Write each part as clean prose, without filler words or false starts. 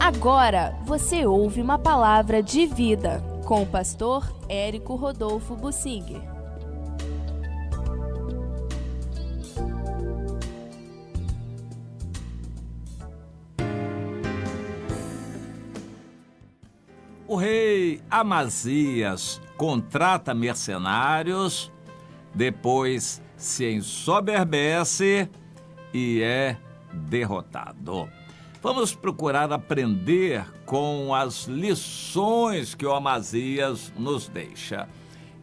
Agora você ouve uma palavra de vida com o pastor Érico Rodolfo Bussinger. O rei Amazias contrata mercenários, depois se ensoberbece e é derrotado. Vamos procurar aprender com as lições que o Amazias nos deixa.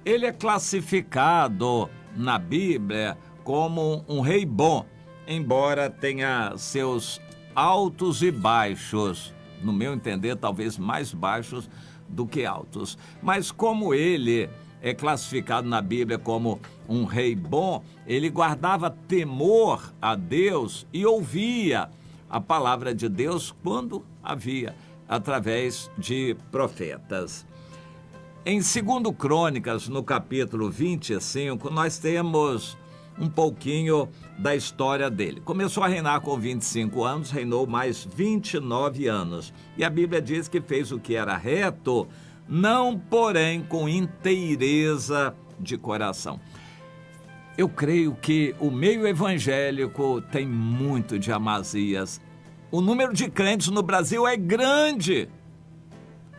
Ele é classificado na Bíblia como um rei bom, embora tenha seus altos e baixos. No meu entender, talvez mais baixos do que altos. Mas como ele é classificado na Bíblia como um rei bom, ele guardava temor a Deus e ouvia a palavra de Deus quando havia, através de profetas. Em 2 Crônicas, no capítulo 25, nós temos um pouquinho da história dele. Começou a reinar com 25 anos, reinou mais 29 anos. E a Bíblia diz que fez o que era reto, não porém com inteireza de coração. Eu creio que o meio evangélico tem muito de Amazias. O número de crentes no Brasil é grande.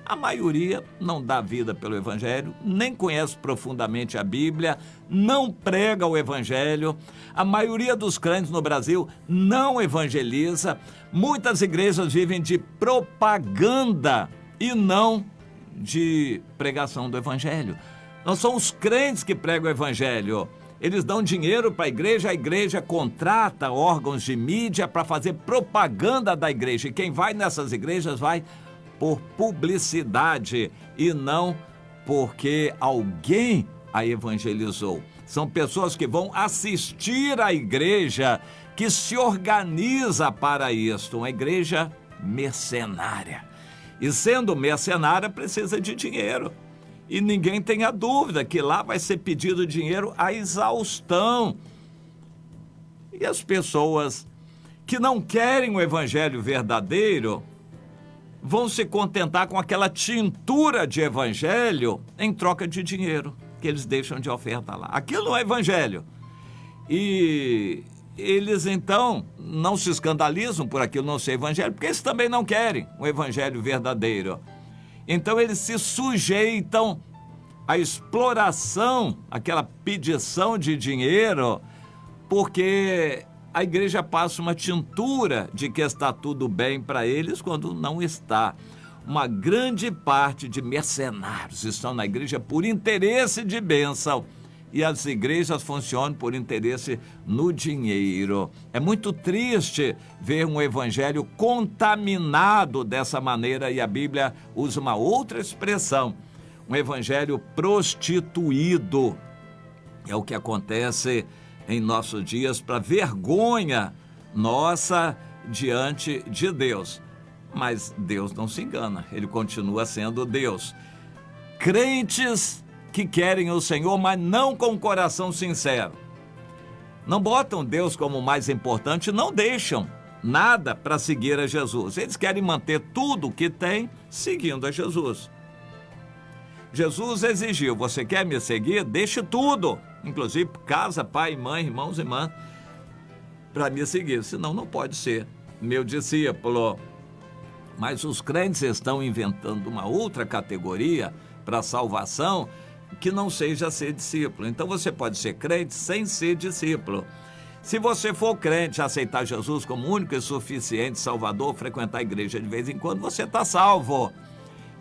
A maioria não dá vida pelo Evangelho, nem conhece profundamente a Bíblia, não prega o Evangelho. A maioria dos crentes no Brasil não evangeliza. Muitas igrejas vivem de propaganda e não de pregação do Evangelho. Não são os crentes que pregam o Evangelho. Eles dão dinheiro para a igreja contrata órgãos de mídia para fazer propaganda da igreja. E quem vai nessas igrejas vai por publicidade e não porque alguém a evangelizou. São pessoas que vão assistir à igreja, que se organiza para isto, uma igreja mercenária. E sendo mercenária, precisa de dinheiro. E ninguém tenha dúvida que lá vai ser pedido dinheiro à exaustão. E as pessoas que não querem o evangelho verdadeiro vão se contentar com aquela tintura de evangelho em troca de dinheiro que eles deixam de oferta lá. Aquilo não é evangelho. E eles, então, não se escandalizam por aquilo não ser evangelho, porque eles também não querem o evangelho verdadeiro. Então, eles se sujeitam à exploração, àquela pedição de dinheiro, porque a igreja passa uma tintura de que está tudo bem para eles quando não está. Uma grande parte de mercenários estão na igreja por interesse de bênção e as igrejas funcionam por interesse no dinheiro. É muito triste ver um evangelho contaminado dessa maneira e a Bíblia usa uma outra expressão, um evangelho prostituído. É o que acontece em nossos dias para vergonha nossa diante de Deus. Mas Deus não se engana, Ele continua sendo Deus. Crentes que querem o Senhor, mas não com o coração sincero. Não botam Deus como mais importante, não deixam nada para seguir a Jesus. Eles querem manter tudo o que têm seguindo a Jesus. Jesus exigiu, você quer me seguir? Deixe tudo, inclusive casa, pai, mãe, irmãos e irmãs, para me seguir, senão não pode ser meu discípulo. Mas os crentes estão inventando uma outra categoria para a salvação que não seja ser discípulo. Então você pode ser crente sem ser discípulo. Se você for crente, aceitar Jesus como único e suficiente Salvador, frequentar a igreja de vez em quando, você está salvo.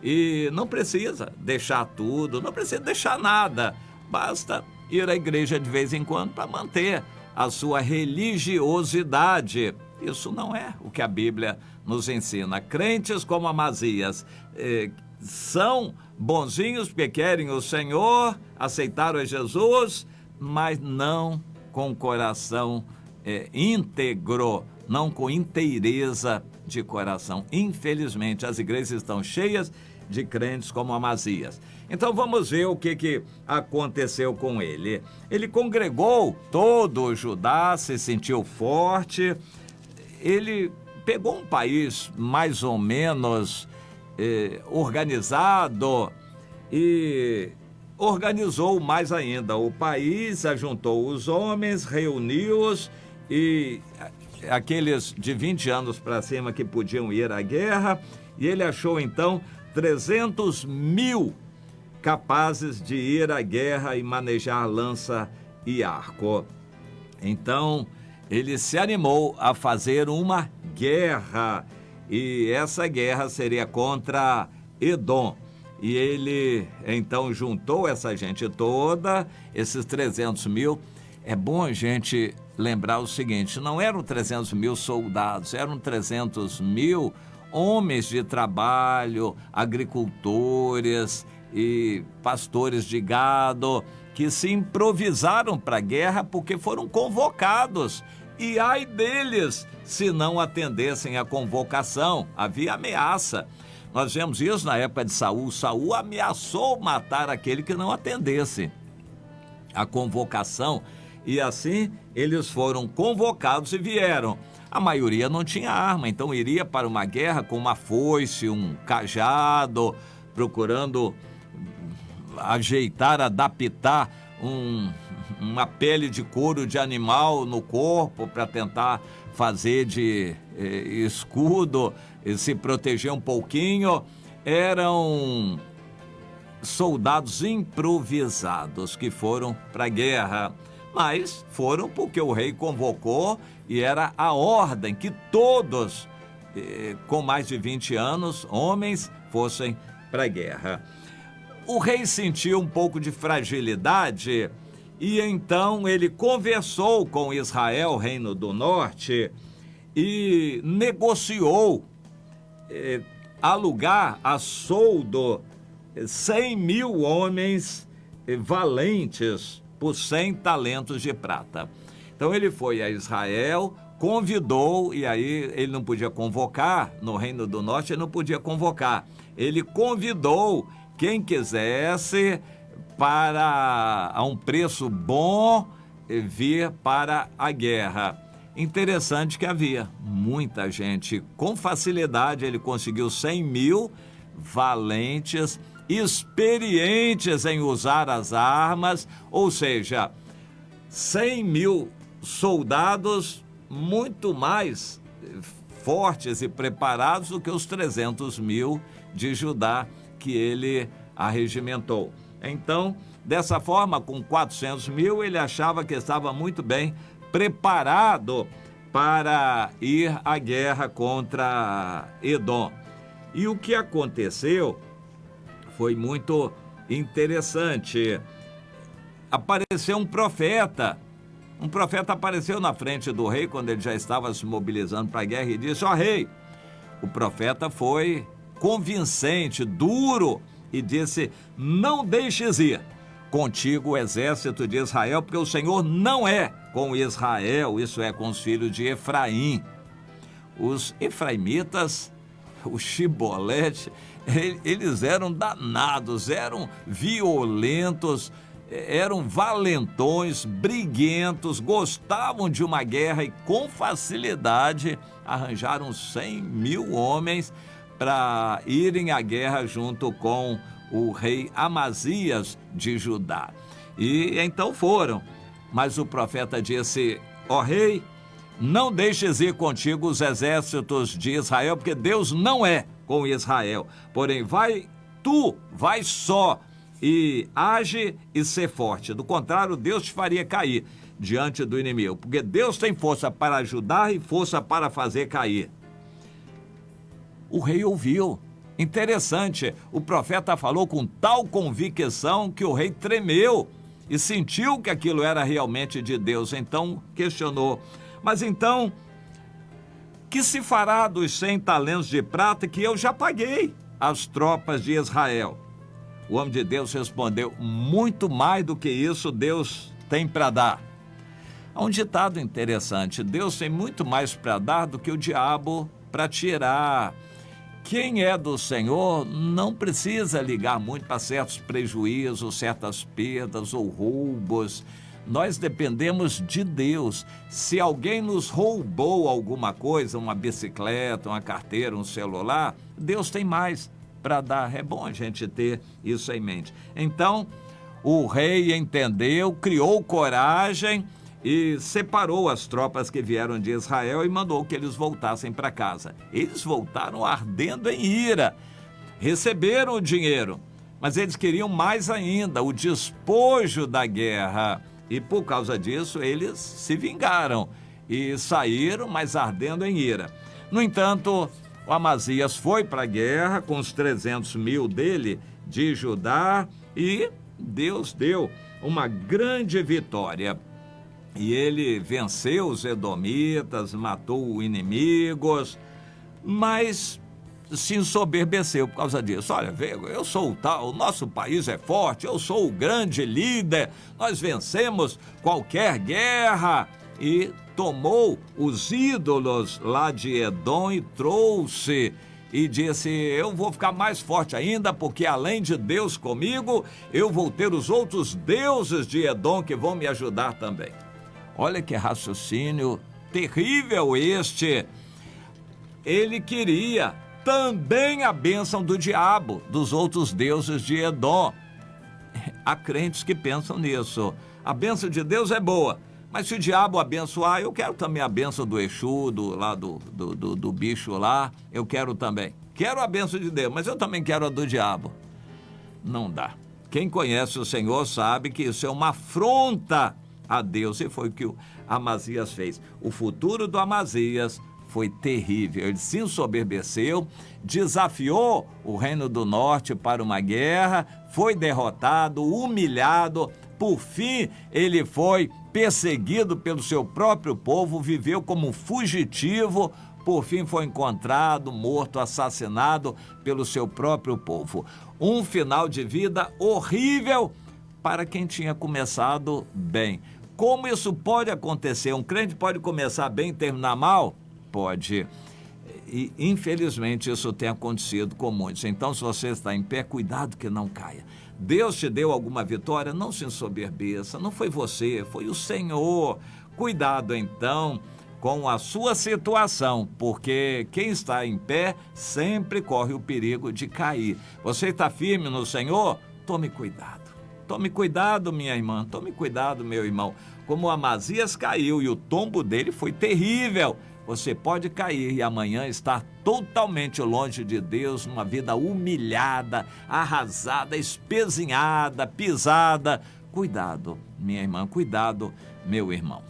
E não precisa deixar tudo, não precisa deixar nada. Basta ir à igreja de vez em quando para manter a sua religiosidade. Isso não é o que a Bíblia nos ensina. Crentes como Amazias são bonzinhos porque querem o Senhor, aceitaram a Jesus, mas não com coração íntegro, não com inteireza de coração. Infelizmente, as igrejas estão cheias de crentes como Amazias. Então vamos ver o que aconteceu com ele. Ele congregou todo o Judá, se sentiu forte, ele pegou um país mais ou menos organizado e organizou mais ainda o país, ajuntou os homens, reuniu-os e aqueles de 20 anos para cima que podiam ir à guerra, e ele achou então 300 mil capazes de ir à guerra e manejar lança e arco. Então, ele se animou a fazer uma guerra, e essa guerra seria contra Edom. E ele, então, juntou essa gente toda, esses 300 mil. É bom a gente lembrar o seguinte, não eram 300 mil soldados, eram 300 mil homens de trabalho, agricultores e pastores de gado, que se improvisaram para a guerra porque foram convocados. E ai deles se não atendessem à convocação, havia ameaça. Nós vemos isso na época de Saul. Saul ameaçou matar aquele que não atendesse à convocação. E assim eles foram convocados e vieram. A maioria não tinha arma, então iria para uma guerra com uma foice, um cajado, procurando ajeitar, adaptar uma pele de couro de animal no corpo para tentar fazer de escudo e se proteger um pouquinho. Eram soldados improvisados que foram para a guerra, mas foram porque o rei convocou e era a ordem que todos com mais de 20 anos, homens, fossem para a guerra. O rei sentiu um pouco de fragilidade e então ele conversou com Israel, reino do norte, e negociou alugar a soldo 100 mil homens valentes por 100 talentos de prata. Então ele foi a Israel, convidou, e aí ele não podia convocar, no reino do norte ele não podia convocar, ele convidou quem quisesse para, a um preço bom, vir para a guerra. Interessante que havia muita gente, com facilidade ele conseguiu 100 mil valentes, experientes em usar as armas, ou seja, 100 mil soldados muito mais fortes e preparados do que os 300 mil de Judá que ele arregimentou. Então, dessa forma, com 400 mil, ele achava que estava muito bem preparado para ir à guerra contra Edom. E o que aconteceu foi muito interessante. Apareceu um profeta apareceu na frente do rei quando ele já estava se mobilizando para a guerra e disse: ó rei, o profeta foi convincente, duro, e disse: não deixes ir contigo o exército de Israel, porque o Senhor não é com Israel, isso é, com os filhos de Efraim. Os efraimitas, o Shibolete, eles eram danados, eram violentos, eram valentões, briguentos, gostavam de uma guerra e com facilidade arranjaram 100 mil homens para irem à guerra junto com o rei Amazias de Judá. E então foram, mas o profeta disse: ó rei, não deixes ir contigo os exércitos de Israel, porque Deus não é com Israel. Porém, vai só e age e ser forte. Do contrário, Deus te faria cair diante do inimigo, porque Deus tem força para ajudar e força para fazer cair. O rei ouviu. Interessante, o profeta falou com tal convicção que o rei tremeu e sentiu que aquilo era realmente de Deus. Então questionou: mas então, que se fará dos 100 talentos de prata que eu já paguei às tropas de Israel? O homem de Deus respondeu: muito mais do que isso Deus tem para dar. Há um ditado interessante: Deus tem muito mais para dar do que o diabo para tirar. Quem é do Senhor não precisa ligar muito para certos prejuízos, certas perdas ou roubos. Nós dependemos de Deus. Se alguém nos roubou alguma coisa, uma bicicleta, uma carteira, um celular, Deus tem mais para dar. É bom a gente ter isso em mente. Então, o rei entendeu, criou coragem e separou as tropas que vieram de Israel e mandou que eles voltassem para casa. Eles voltaram ardendo em ira, receberam o dinheiro, mas eles queriam mais ainda, o despojo da guerra. E por causa disso, eles se vingaram e saíram, mas ardendo em ira. No entanto, o Amazias foi para a guerra com os 300 mil dele de Judá e Deus deu uma grande vitória. E ele venceu os edomitas, matou inimigos, mas se ensoberbeceu por causa disso. Olha, eu sou o tal, o nosso país é forte, eu sou o grande líder, nós vencemos qualquer guerra. E tomou os ídolos lá de Edom e trouxe e disse: eu vou ficar mais forte ainda, porque além de Deus comigo, eu vou ter os outros deuses de Edom que vão me ajudar também. Olha que raciocínio terrível este. Ele queria também a bênção do diabo, dos outros deuses de Edom. Há crentes que pensam nisso. A bênção de Deus é boa, mas se o diabo abençoar, eu quero também a bênção do Exu, do bicho lá, eu quero também. Quero a bênção de Deus, mas eu também quero a do diabo. Não dá. Quem conhece o Senhor sabe que isso é uma afronta a Deus, e foi o que o Amazias fez. O futuro do Amazias foi terrível. Ele se ensoberbeceu, desafiou o Reino do Norte para uma guerra, foi derrotado, humilhado. Por fim, ele foi perseguido pelo seu próprio povo, viveu como fugitivo. Por fim, foi encontrado, morto, assassinado pelo seu próprio povo. Um final de vida horrível para quem tinha começado bem. Como isso pode acontecer? Um crente pode começar bem e terminar mal? Pode. E, infelizmente, isso tem acontecido com muitos. Então, se você está em pé, cuidado que não caia. Deus te deu alguma vitória? Não se ensoberbeça. Não foi você, foi o Senhor. Cuidado, então, com a sua situação, porque quem está em pé sempre corre o perigo de cair. Você está firme no Senhor? Tome cuidado. Tome cuidado, minha irmã, tome cuidado, meu irmão. Como o Amazias caiu e o tombo dele foi terrível, você pode cair e amanhã estar totalmente longe de Deus, numa vida humilhada, arrasada, espezinhada, pisada. Cuidado, minha irmã, cuidado, meu irmão.